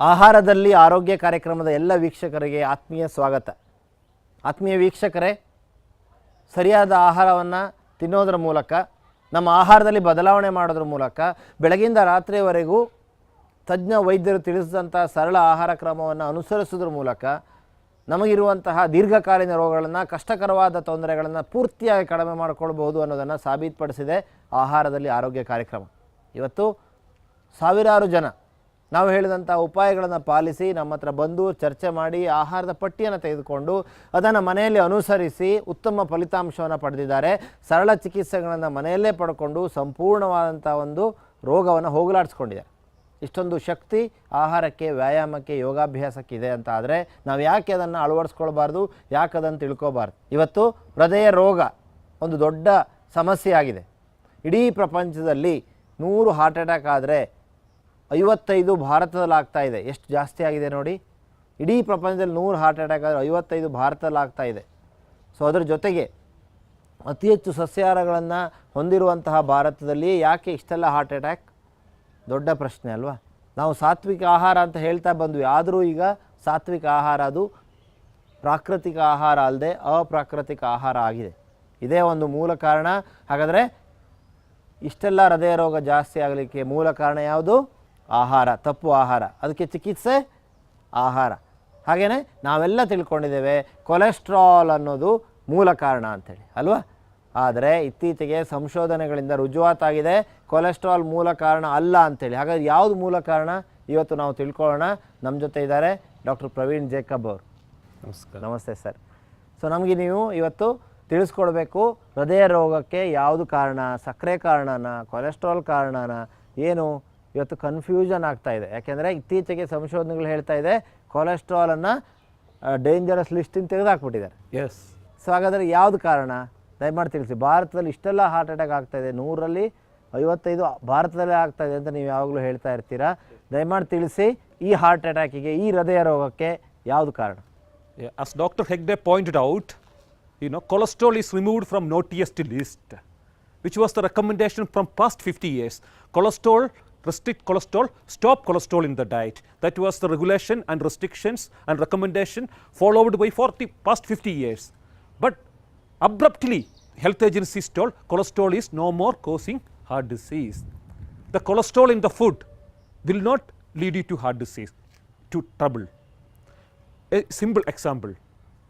ಆಹಾರದಲ್ಲಿ ಆರೋಗ್ಯ ಕಾರ್ಯಕ್ರಮದ ಎಲ್ಲ ವೀಕ್ಷಕರಿಗೆ ಆತ್ಮೀಯ ಸ್ವಾಗತ. ಆತ್ಮೀಯ ವೀಕ್ಷಕರೇ, ಸರಿಯಾದ ಆಹಾರವನ್ನು ತಿನ್ನೋದ್ರ ಮೂಲಕ, ನಮ್ಮ ಆಹಾರದಲ್ಲಿ ಬದಲಾವಣೆ ಮಾಡೋದ್ರ ಮೂಲಕ ಬೆಳಗಿಂದ ರಾತ್ರಿಯವರೆಗೂ ತಜ್ಞ ವೈದ್ಯರು ತಿಳಿಸಿದಂಥ ಸರಳ ಆಹಾರ ಕ್ರಮವನ್ನು ಅನುಸರಿಸೋದ್ರ ಮೂಲಕ ನಮಗಿರುವಂತಹ ದೀರ್ಘಕಾಲೀನ ರೋಗಗಳನ್ನು, ಕಷ್ಟಕರವಾದ ತೊಂದರೆಗಳನ್ನು ಪೂರ್ತಿಯಾಗಿ ಕಡಿಮೆ ಮಾಡಿಕೊಳ್ಬೋದು ಅನ್ನೋದನ್ನು ಸಾಬೀತುಪಡಿಸಿದೆ ಆಹಾರದಲ್ಲಿ ಆರೋಗ್ಯ ಕಾರ್ಯಕ್ರಮ. ಇವತ್ತು ಸಾವಿರಾರು ಜನ ನಾವು ಹೇಳಿದಂಥ ಉಪಾಯಗಳನ್ನು ಪಾಲಿಸಿ ನಮ್ಮ ಹತ್ರ ಬಂದು ಚರ್ಚೆ ಮಾಡಿ ಆಹಾರದ ಪಟ್ಟಿಯನ್ನು ತೆಗೆದುಕೊಂಡು ಅದನ್ನು ಮನೆಯಲ್ಲಿ ಅನುಸರಿಸಿ ಉತ್ತಮ ಫಲಿತಾಂಶವನ್ನು ಪಡೆದಿದ್ದಾರೆ. ಸರಳ ಚಿಕಿತ್ಸೆಗಳನ್ನು ಮನೆಯಲ್ಲೇ ಪಡ್ಕೊಂಡು ಸಂಪೂರ್ಣವಾದಂಥ ಒಂದು ರೋಗವನ್ನು ಹೋಗಲಾಡಿಸ್ಕೊಂಡಿದ್ದಾರೆ. ಇಷ್ಟೊಂದು ಶಕ್ತಿ ಆಹಾರಕ್ಕೆ, ವ್ಯಾಯಾಮಕ್ಕೆ, ಯೋಗಾಭ್ಯಾಸಕ್ಕೆ ಇದೆ ಅಂತ ಆದರೆ ನಾವು ಯಾಕೆ ಅದನ್ನು ಅಳವಡಿಸ್ಕೊಳ್ಬಾರ್ದು, ಯಾಕೆ ಅದನ್ನು ತಿಳ್ಕೊಬಾರ್ದು? ಇವತ್ತು ಹೃದಯ ರೋಗ ಒಂದು ದೊಡ್ಡ ಸಮಸ್ಯೆ ಆಗಿದೆ. ಇಡೀ ಪ್ರಪಂಚದಲ್ಲಿ 100 ಹಾರ್ಟ್ ಅಟ್ಯಾಕ್ ಆದರೆ 55 ಭಾರತದಲ್ಲಿ ಆಗ್ತಾ ಇದೆ. ಎಷ್ಟು ಜಾಸ್ತಿ ಆಗಿದೆ ನೋಡಿ. ಇಡೀ ಪ್ರಪಂಚದಲ್ಲಿ 100 ಹಾರ್ಟ್ ಅಟ್ಯಾಕ್ ಆದರೆ 55 ಭಾರತದಲ್ಲಿ ಆಗ್ತಾ ಇದೆ. ಸೊ ಅದರ ಜೊತೆಗೆ ಅತಿ ಹೆಚ್ಚು ಸಸ್ಯಾಹಾರಗಳನ್ನು ಹೊಂದಿರುವಂತಹ ಭಾರತದಲ್ಲಿ ಯಾಕೆ ಇಷ್ಟೆಲ್ಲ ಹಾರ್ಟ್ ಅಟ್ಯಾಕ್? ದೊಡ್ಡ ಪ್ರಶ್ನೆ ಅಲ್ವಾ? ನಾವು ಸಾತ್ವಿಕ ಆಹಾರ ಅಂತ ಹೇಳ್ತಾ ಬಂದ್ವಿ, ಆದರೂ ಈಗ ಸಾತ್ವಿಕ ಆಹಾರ ಅದು ಪ್ರಾಕೃತಿಕ ಆಹಾರ ಅಲ್ಲದೆ ಅಪ್ರಾಕೃತಿಕ ಆಹಾರ ಆಗಿದೆ. ಇದೇ ಒಂದು ಮೂಲ ಕಾರಣ. ಹಾಗಾದರೆ ಇಷ್ಟೆಲ್ಲ ಹೃದಯ ರೋಗ ಜಾಸ್ತಿ ಆಗಲಿಕ್ಕೆ ಮೂಲ ಕಾರಣ ಯಾವುದು? ಆಹಾರ, ತಪ್ಪು ಆಹಾರ. ಅದಕ್ಕೆ ಚಿಕಿತ್ಸೆ ಆಹಾರ. ಹಾಗೆಯೇ ನಾವೆಲ್ಲ ತಿಳ್ಕೊಂಡಿದ್ದೇವೆ ಕೊಲೆಸ್ಟ್ರಾಲ್ ಅನ್ನೋದು ಮೂಲ ಕಾರಣ ಅಂಥೇಳಿ ಅಲ್ವಾ? ಆದರೆ ಇತ್ತೀಚೆಗೆ ಸಂಶೋಧನೆಗಳಿಂದ ರುಜುವಾತಾಗಿದೆ ಕೊಲೆಸ್ಟ್ರಾಲ್ ಮೂಲ ಕಾರಣ ಅಲ್ಲ ಅಂಥೇಳಿ. ಹಾಗಾದರೆ ಯಾವುದು ಮೂಲ ಕಾರಣ ಇವತ್ತು ನಾವು ತಿಳ್ಕೊಳ್ಳೋಣ. ನಮ್ಮ ಜೊತೆ ಇದ್ದಾರೆ ಡಾಕ್ಟರ್ ಪ್ರವೀಣ್ ಜೇಕಬ್ ಅವರು. ನಮಸ್ಕಾರ. ನಮಸ್ತೆ ಸರ್. ಸೊ ನಮಗೆ ನೀವು ಇವತ್ತು ತಿಳಿಸ್ಕೊಡ್ಬೇಕು, ಹೃದಯ ರೋಗಕ್ಕೆ ಯಾವುದು ಕಾರಣ? ಸಕ್ಕರೆ ಕಾರಣನ, ಕೊಲೆಸ್ಟ್ರಾಲ್ ಕಾರಣನ, ಏನು? ಇವತ್ತು ಕನ್ಫ್ಯೂಷನ್ ಆಗ್ತಾ ಇದೆ. ಯಾಕೆಂದರೆ ಇತ್ತೀಚೆಗೆ ಸಂಶೋಧನೆಗಳು ಹೇಳ್ತಾ ಇದೆ ಕೊಲೆಸ್ಟ್ರಾಲನ್ನು ಡೇಂಜರಸ್ ಲಿಸ್ಟಿಂದ ತೆಗೆದುಹಾಕ್ಬಿಟ್ಟಿದ್ದಾರೆ. ಎಸ್. ಸೊ ಹಾಗಾದರೆ ಯಾವುದು ಕಾರಣ? ದಯಮಾಡಿ ತಿಳಿಸಿ. ಭಾರತದಲ್ಲಿ ಇಷ್ಟೆಲ್ಲ ಹಾರ್ಟ್ ಅಟ್ಯಾಕ್ ಆಗ್ತಾಯಿದೆ, 100ರಲ್ಲಿ 55 ಭಾರತದಲ್ಲೇ ಆಗ್ತಾಯಿದೆ ಅಂತ ನೀವು ಯಾವಾಗಲೂ ಹೇಳ್ತಾ ಇರ್ತೀರಾ. ದಯಮಾಡಿ ತಿಳಿಸಿ, ಈ ಹಾರ್ಟ್ ಅಟ್ಯಾಕಿಗೆ, ಈ ಹೃದಯ ರೋಗಕ್ಕೆ ಯಾವುದು ಕಾರಣ? As Dr. Hegde pointed out, cholesterol is removed from naughtiest list, which was the recommendation from past 50 years. Cholesterol, restrict cholesterol, stop cholesterol in the diet. That was the regulation and restrictions and recommendation followed by past 50 years. But abruptly, health agencies told cholesterol is no more causing heart disease. The cholesterol in the food will not lead you to heart disease, to trouble. A simple example,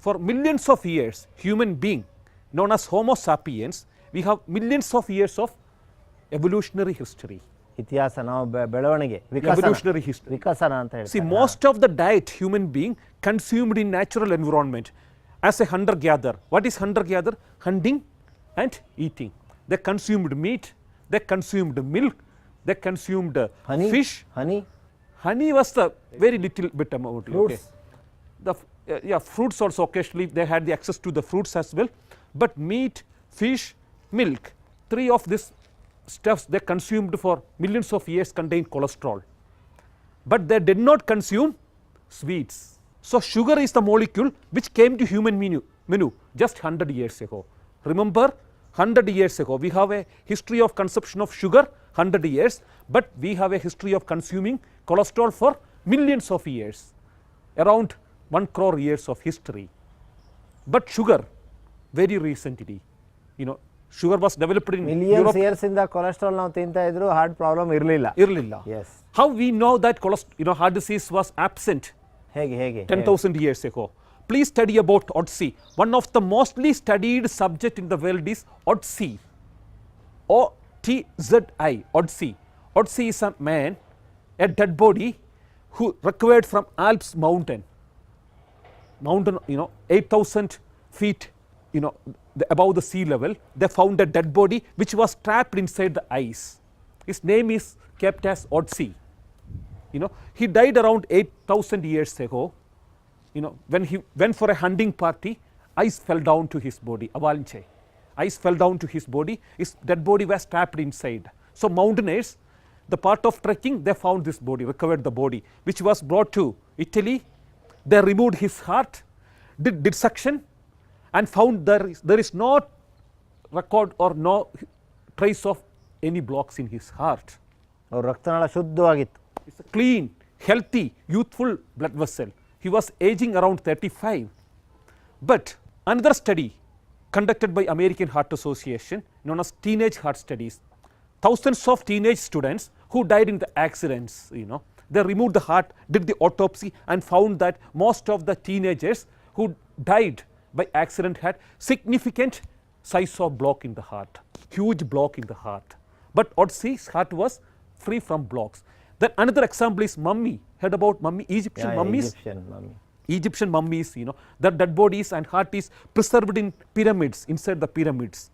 for millions of years, human being known as Homo sapiens, we have millions of years of evolutionary history. ಇತಿಹಾಸ, ನಾವು ಬೆಳವಣಿಗೆ, evolutionary history. ವಿಕಸನ ಅಂತ ಹೇಳ್ತಾರೆ. See, most of the diet human being consumed in natural environment as a hunter gatherer. What is hunter gatherer? Hunting and eating. They consumed meat, they consumed milk, they consumed honey, fish. Honey was the very little bit amount. Fruits. Okay. Fruits also occasionally they had the access to the fruits as well. But meat, fish, milk, 3 of this stuffs they consumed for millions of years contain cholesterol. But they did not consume sweets. So sugar is the molecule which came to human menu just 100 years ago. Remember, 100 years ago we have a history of consumption of sugar 100 years, but we have a history of consuming cholesterol for millions of years, around 1 crore years of history. But sugar, very recently, sugar was developed in Europe. Years ಇಂದ cholesterol ನಾವು ತಿಂತಾ ಇದ್ರು, heart problem ಇರಲಿಲ್ಲ. Yes. How we know that heart disease was absent? ಹೇಗೆ 10,000 years ago. Please study about Otzi. One of the mostly studied subject in the world is Otzi. O-T-Z-I, Otzi. Otzi is a man, a dead body who recovered from Alps mountain, 8,000 feet, above the sea level. They found a dead body which was trapped inside the ice. His name is kept as Otzi. He died around 8,000 years ago. When he went for a hunting party, ice fell down to his body, avalanche. Ice fell down to his body, his dead body was trapped inside. So mountaineers, the part of trekking, they found this body, recovered the body, which was brought to Italy. They removed his heart, did dissection, and found there is no record or no trace of any blocks in his heart. ರಕ್ತನಾಳ ಶುದ್ಧವಾಗಿತ್ತು. It's clean. healthy, youthful blood vessel. He was aging around 35. But another study conducted by American Heart Association known as teenage heart studies, thousands of teenage students who died in the accidents, they removed the heart, did the autopsy and found that most of the teenagers who died by accident had significant size of block in the heart, huge block in the heart. But Otzi's heart was free from blocks. Then another example is mummy. Heard about mummy? Egyptian mummies? Egyptian mummies, their dead bodies and heart is preserved in pyramids, inside the pyramids.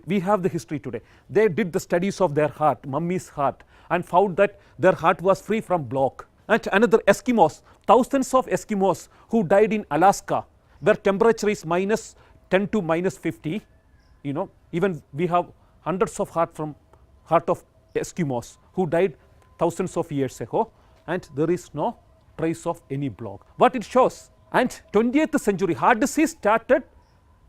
We have the history today. They did the studies of their heart, mummy's heart, and found that their heart was free from block. And another Eskimos, thousands of Eskimos who died in Alaska, where temperature is minus 10 to minus 50. Even we have hundreds of heart of Eskimos who died thousands of years ago, and there is no trace of any block. What it shows, and 20th century heart disease started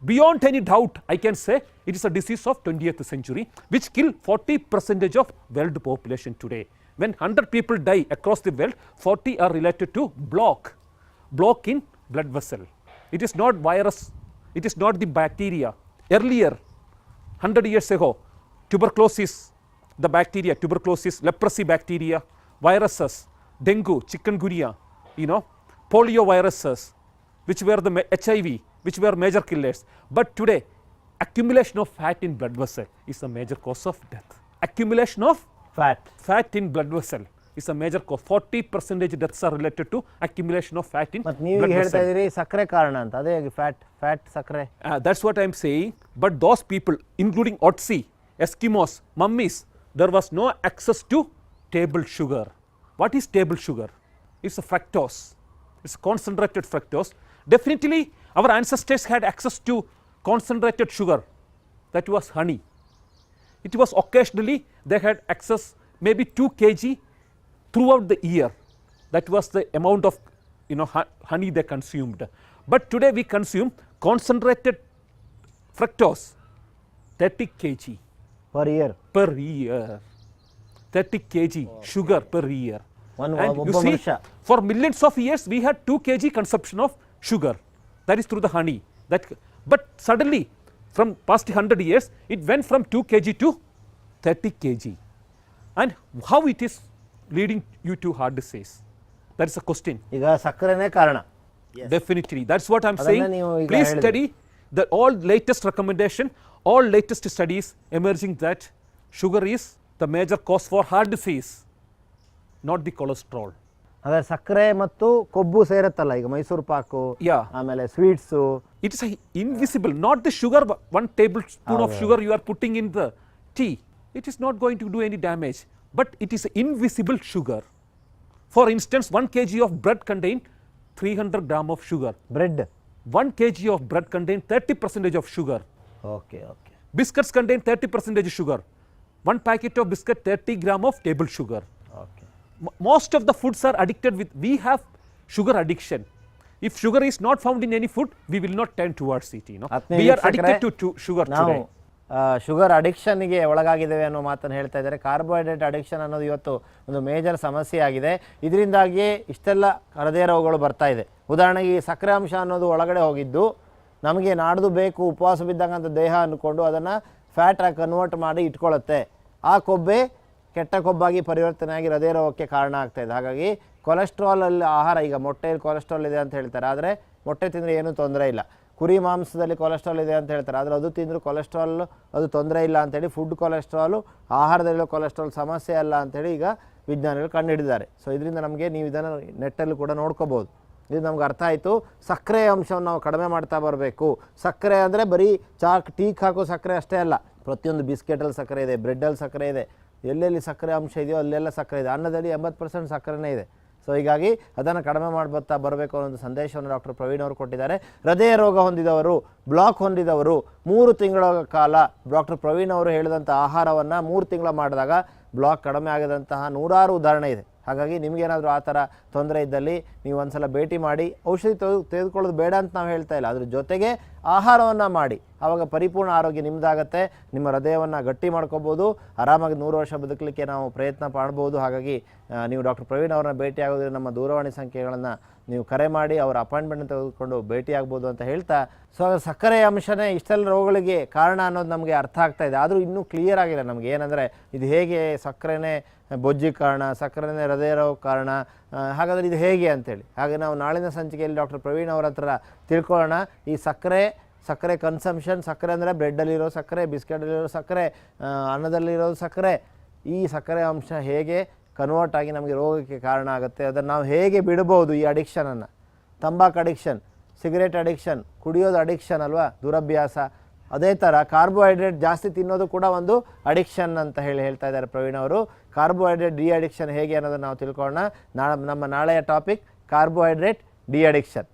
beyond any doubt. I can say it is a disease of 20th century which kill 40% of world population today. When 100 people die across the world, 40 are related to block in blood vessel. It is not virus, it is not the bacteria. Earlier 100 years ago, tuberculosis, the bacteria, tuberculosis, leprosy bacteria, viruses, dengue, chikungunya, polioviruses, which were the HIV, which were major killers. But today, accumulation of fat in blood vessel is a major cause of death. Accumulation of fat in blood vessel is a major cause. 40% deaths are related to accumulation of fat in blood vessel. ಸಕ್ಕರೆ ಕಾರಣ ಅಂತ, ಅದೇ fat ಸಕ್ಕರೆ. That's what I am saying. But those people, including Otzi, Eskimos, mummies, there was no access to table sugar. What is table sugar? It's a fructose. It's concentrated fructose. Definitely our ancestors had access to concentrated sugar, that was honey. It was occasionally they had access maybe 2 kg throughout the year. That was the amount of honey they consumed. But today we consume concentrated fructose 30 kg per year. 30 kg sugar per year. And you see, for millions of years we had 2 kg consumption of sugar. That is through the honey. But suddenly from past 100 years it went from 2 kg to 30 kg. And how it is leading you to heart disease? That is a question. ಈಗ ಸಕ್ಕರೆನೇ ಕಾರಣ. Definitely. That's what I'm saying. Please study the all latest recommendation, all latest studies emerging that sugar is the major cause for heart disease, not the cholesterol. ಅದೇ ಸಕ್ಕರೆ ಮತ್ತು ಕೊಬ್ಬು ಸೇರುತ್ತಲ್ಲ, ಈಗ ಮೈಸೂರು ಪಾಕು, ಆಮೇಲೆ sweets. It is invisible, not the sugar. 1 tablespoon of sugar you are putting in the tea, it is not going to do any damage, but it is invisible sugar. For instance, 1 kg of bread contain 300 gram of sugar. Bread, 1 kg of bread contain 30% of sugar. Okay. Biscuits contain 30% sugar. 1 packet of biscuit 30 gram of table sugar. Okay. Most of the foods are addicted with, we have sugar addiction. If sugar is not found in any food, we will not turn towards it. We are addicted to sugar today. Sugar ಅಡಿಕ್ಷನ್ಗೆ ಒಳಗಾಗಿದ್ದೇವೆ ಅನ್ನೋ ಮಾತನ್ನು ಹೇಳ್ತಾ ಇದ್ದಾರೆ. Carbohydrate addiction ಅನ್ನೋದು ಇವತ್ತು ಒಂದು major ಸಮಸ್ಯೆ ಆಗಿದೆ. ಇದರಿಂದಾಗಿ ಇಷ್ಟೆಲ್ಲ ಹೃದಯ ರೋಗಗಳು ಬರ್ತಾ ಇದೆ. ಉದಾಹರಣೆಗೆ ಈ ಸಕ್ಕರೆ ಅಂಶ ಅನ್ನೋದು ಒಳಗಡೆ ಹೋಗಿದ್ದು ನಮಗೆ ನಾಡ್ದು ಬೇಕು ಉಪವಾಸ ಬಿದ್ದಂಥ ದೇಹ ಅಂದ್ಕೊಂಡು ಅದನ್ನು ಫ್ಯಾಟಾಗಿ ಕನ್ವರ್ಟ್ ಮಾಡಿ ಇಟ್ಕೊಳ್ಳುತ್ತೆ. ಆ ಕೊಬ್ಬೆ ಕೆಟ್ಟ ಕೊಬ್ಬಾಗಿ ಪರಿವರ್ತನೆಯಾಗಿ ಹೃದಯ ರೋಗಕ್ಕೆ ಕಾರಣ ಆಗ್ತಾಯಿದೆ. ಹಾಗಾಗಿ ಕೊಲೆಸ್ಟ್ರಾಲಲ್ಲಿ ಆಹಾರ, ಈಗ ಮೊಟ್ಟೆಯಲ್ಲಿ ಕೊಲೆಸ್ಟ್ರಾಲ್ ಇದೆ ಅಂತ ಹೇಳ್ತಾರೆ, ಆದರೆ ಮೊಟ್ಟೆ ತಿಂದರೆ ಏನೂ ತೊಂದರೆ ಇಲ್ಲ. ಕುರಿ ಮಾಂಸದಲ್ಲಿ ಕೊಲೆಸ್ಟ್ರಾಲ್ ಇದೆ ಅಂತ ಹೇಳ್ತಾರೆ, ಆದರೆ ಅದು ತಿಂದರೂ ಕೊಲೆಸ್ಟ್ರಾಲ್ ಅದು ತೊಂದರೆ ಇಲ್ಲ ಅಂಥೇಳಿ, ಫುಡ್ ಕೊಲೆಸ್ಟ್ರಾಲು ಆಹಾರದಲ್ಲಿರೋ ಕೊಲೆಸ್ಟ್ರಾಲ್ ಸಮಸ್ಯೆ ಅಲ್ಲ ಅಂಥೇಳಿ ಈಗ ವಿಜ್ಞಾನಿಗಳು ಕಂಡುಹಿಡಿದಿದ್ದಾರೆ. ಸೊ ಇದರಿಂದ ನಮಗೆ ನೀವು ಇದನ್ನು ನೆಟ್ಟಲ್ಲಿ ಕೂಡ ನೋಡ್ಕೋಬೋದು. ಇದು ನಮ್ಗೆ ಅರ್ಥ ಆಯಿತು. ಸಕ್ಕರೆ ಅಂಶವನ್ನು ನಾವು ಕಡಿಮೆ ಮಾಡ್ತಾ ಬರಬೇಕು. ಸಕ್ಕರೆ ಅಂದರೆ ಬರೀ ಟೀಕ್ ಹಾಕೋ ಸಕ್ಕರೆ ಅಷ್ಟೇ ಅಲ್ಲ, ಪ್ರತಿಯೊಂದು ಬಿಸ್ಕೆಟಲ್ಲಿ ಸಕ್ಕರೆ ಇದೆ, ಬ್ರೆಡ್ಡಲ್ಲಿ ಸಕ್ಕರೆ ಇದೆ, ಎಲ್ಲೆಲ್ಲಿ ಸಕ್ಕರೆ ಅಂಶ ಇದೆಯೋ ಅಲ್ಲೆಲ್ಲ ಸಕ್ಕರೆ ಇದೆ. ಅನ್ನದಲ್ಲಿ 80% ಸಕ್ಕರೆನೇ ಇದೆ. ಸೊ ಹೀಗಾಗಿ ಅದನ್ನು ಕಡಿಮೆ ಮಾಡ್ತಾ ಬರಬೇಕು ಅನ್ನೋ ಒಂದು ಸಂದೇಶವನ್ನು ಡಾಕ್ಟರ್ ಪ್ರವೀಣ್ ಅವರು ಕೊಟ್ಟಿದ್ದಾರೆ. ಹೃದಯ ರೋಗ ಹೊಂದಿದವರು, ಬ್ಲಾಕ್ ಹೊಂದಿದವರು 3 ತಿಂಗಳ ಕಾಲ ಡಾಕ್ಟರ್ ಪ್ರವೀಣ್ ಅವರು ಹೇಳಿದಂಥ ಆಹಾರವನ್ನು 3 ತಿಂಗಳ ಮಾಡಿದಾಗ ಬ್ಲಾಕ್ ಕಡಿಮೆ ಆಗದಂತಹ ನೂರಾರು ಉದಾಹರಣೆ ಇದೆ. ಹಾಗಾಗಿ ನಿಮಗೇನಾದರೂ ಆ ಥರ ತೊಂದರೆ ಇದ್ದಲ್ಲಿ ನೀವು ಒಂದು ಸಲ ಭೇಟಿ ಮಾಡಿ. ಔಷಧಿ ತೆಗೆದುಕೊಳ್ಳೋದು ಬೇಡ ಅಂತ ನಾವು ಹೇಳ್ತಾ ಇಲ್ಲ, ಅದ್ರ ಜೊತೆಗೆ ಆಹಾರವನ್ನು ಮಾಡಿ, ಆವಾಗ ಪರಿಪೂರ್ಣ ಆರೋಗ್ಯ ನಿಮ್ಮದಾಗತ್ತೆ. ನಿಮ್ಮ ಹೃದಯವನ್ನು ಗಟ್ಟಿ ಮಾಡ್ಕೋಬೋದು, ಆರಾಮಾಗಿ 100 ವರ್ಷ ಬದುಕಲಿಕ್ಕೆ ನಾವು ಪ್ರಯತ್ನ ಮಾಡ್ಬೋದು. ಹಾಗಾಗಿ ನೀವು ಡಾಕ್ಟರ್ ಪ್ರವೀಣ್ ಅವರನ್ನ ಭೇಟಿ ಆಗೋದ್ರೆ ನಮ್ಮ ದೂರವಾಣಿ ಸಂಖ್ಯೆಗಳನ್ನು ನೀವು ಕರೆ ಮಾಡಿ ಅವರ ಅಪಾಯಿಂಟ್ಮೆಂಟ್ ತೆಗೆದುಕೊಂಡು ಭೇಟಿ ಆಗ್ಬೋದು ಅಂತ ಹೇಳ್ತಾ, ಸೊ ಸಕ್ಕರೆ ಅಂಶನೇ ಇಷ್ಟೆಲ್ಲ ರೋಗಗಳಿಗೆ ಕಾರಣ ಅನ್ನೋದು ನಮಗೆ ಅರ್ಥ ಆಗ್ತಾ ಇದೆ. ಆದರೂ ಇನ್ನೂ ಕ್ಲಿಯರ್ ಆಗಿಲ್ಲ ನಮಗೆ, ಏನಂದರೆ ಇದು ಹೇಗೆ ಸಕ್ಕರೆನೇ ಬೊಜ್ಜಿಗೆ ಕಾರಣ, ಸಕ್ಕರೆನೇ ಹೃದಯ ರೋಗ ಕಾರಣ, ಹಾಗಾದರೆ ಇದು ಹೇಗೆ ಅಂತೇಳಿ. ಹಾಗೆ ನಾವು ನಾಳಿನ ಸಂಚಿಕೆಯಲ್ಲಿ ಡಾಕ್ಟರ್ ಪ್ರವೀಣ್ ಅವರ ಹತ್ರ ತಿಳ್ಕೊಳ್ಳೋಣ. ಈ ಸಕ್ಕರೆ ಕನ್ಸಂಪ್ಷನ್, ಸಕ್ಕರೆ ಅಂದರೆ ಬ್ರೆಡ್ಡಲ್ಲಿರೋ ಸಕ್ಕರೆ, ಬಿಸ್ಕೆಟಲ್ಲಿರೋ ಸಕ್ಕರೆ, ಅನ್ನದಲ್ಲಿರೋ ಸಕ್ಕರೆ, ಈ ಸಕ್ಕರೆ ಅಂಶ ಹೇಗೆ ಕನ್ವರ್ಟ್ ಆಗಿ ನಮಗೆ ರೋಗಕ್ಕೆ ಕಾರಣ ಆಗುತ್ತೆ, ಅದನ್ನು ನಾವು ಹೇಗೆ ಬಿಡ್ಬೋದು ಈ ಅಡಿಕ್ಷನನ್ನು. ತಂಬಾಕು ಅಡಿಕ್ಷನ್, ಸಿಗರೇಟ್ ಅಡಿಕ್ಷನ್, ಕುಡಿಯೋದು ಅಡಿಕ್ಷನ್ ಅಲ್ವಾ, ದುರಭ್ಯಾಸ. ಅದೇ ಥರ ಕಾರ್ಬೋಹೈಡ್ರೇಟ್ ಜಾಸ್ತಿ ತಿನ್ನೋದು ಕೂಡ ಒಂದು ಅಡಿಕ್ಷನ್ ಅಂತ ಹೇಳ್ತಾ ಇದ್ದಾರೆ ಪ್ರವೀಣ್ ಅವರು. ಕಾರ್ಬೋಹೈಡ್ರೇಟ್ ಡಿ ಅಡಿಕ್ಷನ್ ಹೇಗೆ ಅನ್ನೋದನ್ನು ನಾವು ತಿಳ್ಕೊಳ್ಳೋಣ. ನಮ್ಮ ನಾಳೆಯ ಟಾಪಿಕ್ ಕಾರ್ಬೋಹೈಡ್ರೇಟ್ ಡಿ ಅಡಿಕ್ಷನ್.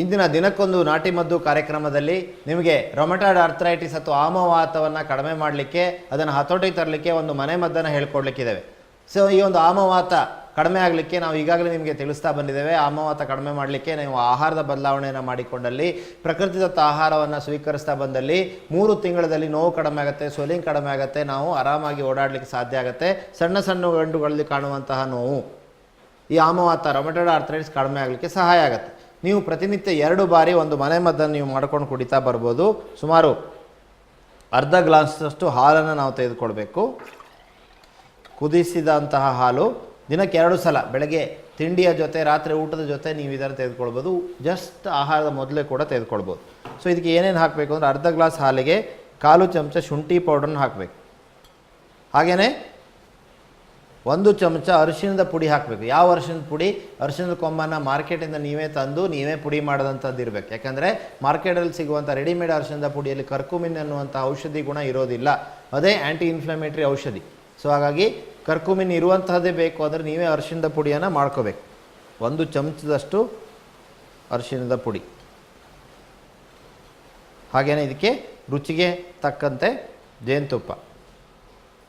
ಇಂದಿನ ದಿನಕ್ಕೊಂದು ನಾಟಿ ಮದ್ದು ಕಾರ್ಯಕ್ರಮದಲ್ಲಿ ನಿಮಗೆ ರೊಮಟಾಯ್ಡ್ ಆರ್ಥರೈಟಿಸ್ ಅಥವಾ ಆಮವಾತವನ್ನು ಕಡಿಮೆ ಮಾಡಲಿಕ್ಕೆ, ಅದನ್ನು ಹತೋಟಿಗೆ ತರಲಿಕ್ಕೆ ಒಂದು ಮನೆ ಮದ್ದನ್ನು ಹೇಳ್ಕೊಡ್ಲಿಕ್ಕಿದ್ದೇವೆ. ಸೊ ಈ ಒಂದು ಆಮವಾತ ಕಡಿಮೆ ಆಗಲಿಕ್ಕೆ ನಾವು ಈಗಾಗಲೇ ನಿಮಗೆ ತಿಳಿಸ್ತಾ ಬಂದಿದ್ದೇವೆ. ಆಮವಾತ ಕಡಿಮೆ ಮಾಡಲಿಕ್ಕೆ ನೀವು ಆಹಾರದ ಬದಲಾವಣೆಯನ್ನು ಮಾಡಿಕೊಂಡಲ್ಲಿ, ಪ್ರಕೃತಿದತ್ತ ಆಹಾರವನ್ನು ಸ್ವೀಕರಿಸ್ತಾ ಬಂದಲ್ಲಿ 3 ತಿಂಗಳಲ್ಲಿ ನೋವು ಕಡಿಮೆ ಆಗುತ್ತೆ, ಸ್ವೆಲ್ಲಿಂಗ್ ಕಡಿಮೆ ಆಗುತ್ತೆ, ನಾವು ಆರಾಮಾಗಿ ಓಡಾಡಲಿಕ್ಕೆ ಸಾಧ್ಯ ಆಗುತ್ತೆ. ಸಣ್ಣ ಸಣ್ಣ ಗಂಟುಗಳಲ್ಲಿ ಕಾಣುವಂತಹ ನೋವು, ಈ ಆಮವಾತ ರೊಮಟಾಯ್ಡ್ ಆರ್ಥರೈಟಿಸ್ ಕಡಿಮೆ ಆಗಲಿಕ್ಕೆ ಸಹಾಯ ಆಗುತ್ತೆ. ನೀವು ಪ್ರತಿನಿತ್ಯ 2 ಬಾರಿ ಒಂದು ಮನೆ ಮದ್ದನ್ನು ನೀವು ಮಾಡ್ಕೊಂಡು ಕುಡಿತಾ ಬರ್ಬೋದು. ಸುಮಾರು ಅರ್ಧ ಗ್ಲಾಸಷ್ಟು ಹಾಲನ್ನು ನಾವು ತೆಗೆದುಕೊಳ್ಬೇಕು. ಕುದಿಸಿದಂತಹ ಹಾಲು ದಿನಕ್ಕೆ 2 ಸಲ, ಬೆಳಗ್ಗೆ ತಿಂಡಿಯ ಜೊತೆ, ರಾತ್ರಿ ಊಟದ ಜೊತೆ ನೀವು ಇದನ್ನು ತೆಗೆದುಕೊಳ್ಬೋದು. ಜಸ್ಟ್ ಆಹಾರದ ಮೊದಲೇ ಕೂಡ ತೆಗೆದುಕೊಳ್ಬೋದು. ಸೊ ಇದಕ್ಕೆ ಏನೇನು ಹಾಕಬೇಕು ಅಂದರೆ, ಅರ್ಧ ಗ್ಲಾಸ್ ಹಾಲಿಗೆ 1/4 ಚಮಚ ಶುಂಠಿ ಪೌಡ್ರನ್ನ ಹಾಕಬೇಕು. ಹಾಗೆಯೇ 1 ಚಮಚ ಅರಿಶಿಣದ ಪುಡಿ ಹಾಕಬೇಕು. ಯಾವ ಅರಿಶಿಣದ ಪುಡಿ? ಅರಿಶಿಣದ ಕೊಂಬನ್ನು ಮಾರ್ಕೆಟಿಂದ ನೀವೇ ತಂದು ನೀವೇ ಪುಡಿ ಮಾಡೋದಂಥದ್ದು ಇರಬೇಕು. ಯಾಕಂದರೆ ಮಾರ್ಕೆಟಲ್ಲಿ ಸಿಗುವಂಥ ರೆಡಿಮೇಡ್ ಅರಿಶಿಣದ ಪುಡಿಯಲ್ಲಿ ಕರ್ಕುಮಿನ್ ಅನ್ನುವಂಥ ಔಷಧಿ ಗುಣ ಇರೋದಿಲ್ಲ, ಅದೇ ಆ್ಯಂಟಿ ಇನ್ಫ್ಲಮೇಟ್ರಿ ಔಷಧಿ. ಸೊ ಹಾಗಾಗಿ ಕರ್ಕುಮಿನ್ ಇರುವಂತಹದ್ದೇ ಬೇಕು ಅಂದರೆ ನೀವೇ ಅರಿಶಿಣದ ಪುಡಿಯನ್ನು ಮಾಡ್ಕೋಬೇಕು. 1 ಚಮಚದಷ್ಟು ಅರಿಶಿಣದ ಪುಡಿ. ಹಾಗೆಯೇ ಇದಕ್ಕೆ ರುಚಿಗೆ ತಕ್ಕಂತೆ ಜೇನುತುಪ್ಪ.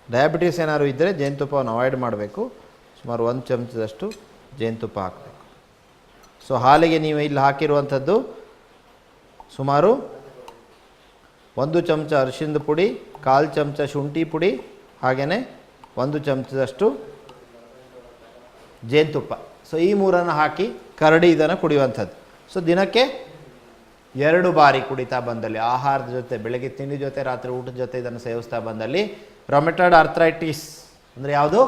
ಡಯಾಬಿಟೀಸ್ ಏನಾದ್ರು ಇದ್ದರೆ ಜೇನುತುಪ್ಪವನ್ನು ಅವಾಯ್ಡ್ ಮಾಡಬೇಕು. ಸುಮಾರು 1 ಚಮಚದಷ್ಟು ಜೇನುತುಪ್ಪ ಹಾಕಬೇಕು. ಸೊ ಹಾಲಿಗೆ ನೀವು ಇಲ್ಲಿ ಹಾಕಿರುವಂಥದ್ದು ಸುಮಾರು 1 ಚಮಚ ಅರಿಶಿಣದ ಪುಡಿ, 1/4 ಚಮಚ ಶುಂಠಿ ಪುಡಿ, ಹಾಗೆಯೇ 1 ಚಮಚದಷ್ಟು ಜೇನುತುಪ್ಪ. ಸೊ ಈ 3 ಹಾಕಿ ಕರಡಿ ಇದನ್ನು ಕುಡಿಯುವಂಥದ್ದು. ಸೊ ದಿನಕ್ಕೆ 2 ಬಾರಿ ಕುಡಿತಾ ಬಂದಲ್ಲಿ, ಆಹಾರದ ಜೊತೆ, ಬೆಳಗ್ಗೆ ತಿಂಡಿ ಜೊತೆ, ರಾತ್ರಿ ಊಟದ ಜೊತೆ ಇದನ್ನು ಸೇವಿಸ್ತಾ ಬಂದಲ್ಲಿ ರೊಮಟಾಯ್ಡ್ ಆರ್ಥರೈಟಿಸ್ ಅಂದರೆ ಯಾವುದು?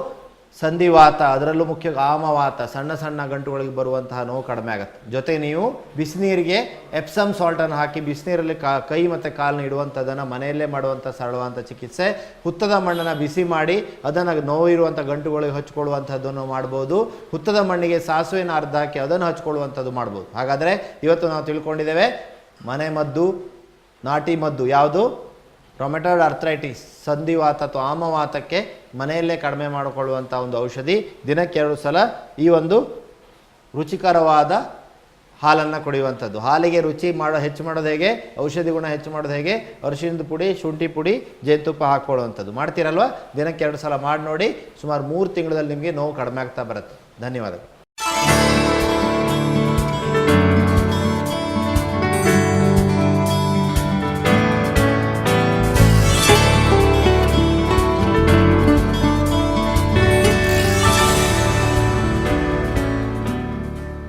ಸಂಧಿವಾತ, ಅದರಲ್ಲೂ ಮುಖ್ಯ ಆಮವಾತ, ಸಣ್ಣ ಸಣ್ಣ ಗಂಟುಗಳಿಗೆ ಬರುವಂತಹ ನೋವು ಕಡಿಮೆ ಆಗುತ್ತೆ. ಜೊತೆ ನೀವು ಬಿಸಿನೀರಿಗೆ ಎಪ್ಸಮ್ ಸಾಲ್ಟನ್ನು ಹಾಕಿ ಬಿಸಿನೀರಲ್ಲಿ ಕೈ ಮತ್ತು ಕಾಲನ್ನ ಇಡುವಂಥದ್ದನ್ನು ಮನೆಯಲ್ಲೇ ಮಾಡುವಂಥ ಸರಳವಾದಂಥ ಚಿಕಿತ್ಸೆ. ಹುತ್ತದ ಮಣ್ಣನ್ನು ಬಿಸಿ ಮಾಡಿ ಅದನ್ನು ನೋವು ಇರುವಂಥ ಗಂಟುಗಳಿಗೆ ಹಚ್ಕೊಳ್ಳುವಂಥದ್ದನ್ನು ಮಾಡ್ಬೋದು. ಹುತ್ತದ ಮಣ್ಣಿಗೆ ಸಾಸಿವೆನ ಅರ್ಧ ಹಾಕಿ ಅದನ್ನು ಹಚ್ಕೊಳ್ಳುವಂಥದ್ದು ಮಾಡ್ಬೋದು. ಹಾಗಾದರೆ ಇವತ್ತು ನಾವು ತಿಳ್ಕೊಂಡಿದ್ದೇವೆ ಮನೆ ಮದ್ದು, ನಾಟಿ ಮದ್ದು ಯಾವುದು? ರೊಮಟಾಯ್ಡ್ ಆರ್ಥರೈಟಿಸ್, ಸಂಧಿವಾತ ಅಥವಾ ಆಮವಾತಕ್ಕೆ ಮನೆಯಲ್ಲೇ ಕಡಿಮೆ ಮಾಡಿಕೊಳ್ಳುವಂಥ ಒಂದು ಔಷಧಿ. ದಿನಕ್ಕೆ 2 ಸಲ ಈ ಒಂದು ರುಚಿಕರವಾದ ಹಾಲನ್ನು ಕುಡಿಯುವಂಥದ್ದು. ಹಾಲಿಗೆ ರುಚಿ ಹೆಚ್ಚು ಮಾಡೋದು ಹೇಗೆ, ಔಷಧಿ ಗುಣ ಹೆಚ್ಚು ಮಾಡೋದು ಹೇಗೆ? ಅರಿಶಿಣದ ಪುಡಿ, ಶುಂಠಿ ಪುಡಿ, ಜೇನುತುಪ್ಪ ಹಾಕ್ಕೊಳ್ಳುವಂಥದ್ದು. ಮಾಡ್ತೀರಲ್ವ? ದಿನಕ್ಕೆ 2 ಸಲ ಮಾಡಿ ನೋಡಿ. ಸುಮಾರು 3 ತಿಂಗಳಲ್ಲಿ ನಿಮಗೆ ನೋವು ಕಡಿಮೆ ಆಗ್ತಾ ಬರುತ್ತೆ. ಧನ್ಯವಾದಗಳು.